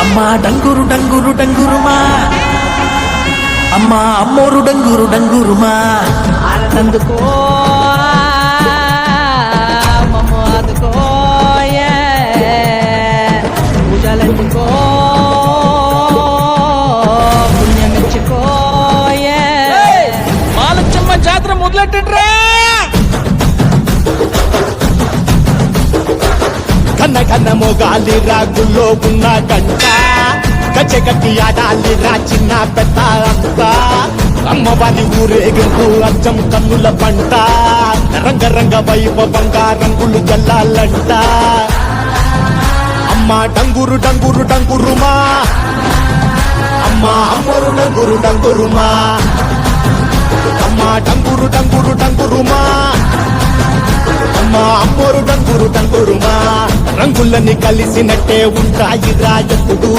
అమ్మా డంగురు డంగురు డంగురుమా, అమ్మా అమ్మోరు డంగురు డంగురుమా, అందుకో మమ్మ అందుకో పూజలందుకో పుణ్యమిచ్చుకో మాలచ్చమ్మ జాతర మొదలెట్టండ్రా. కన్న కన్న మొగాలి రాగుల్లో ఉన్న గంట గచ్చగట్టి ఆడాలి రా చిన్న పెద్ద అంతా అమ్మవారి ఊరేగింపు అచ్చం కన్నుల పంట రంగరంగ వైభవంగా రంగులు జల్లాలంట అమ్మ డంగురు డంగురు డంగురుమా, అమ్మ అమ్మరు డంగురు డంగురుమా, అమ్మ డంగురు డంగురు డంగురుమా, అమ్మ అమ్మోరు డంగురు డంగురుమా. రంగులని కలిసినట్టే ఉంటాయి రా ఎప్పుడు.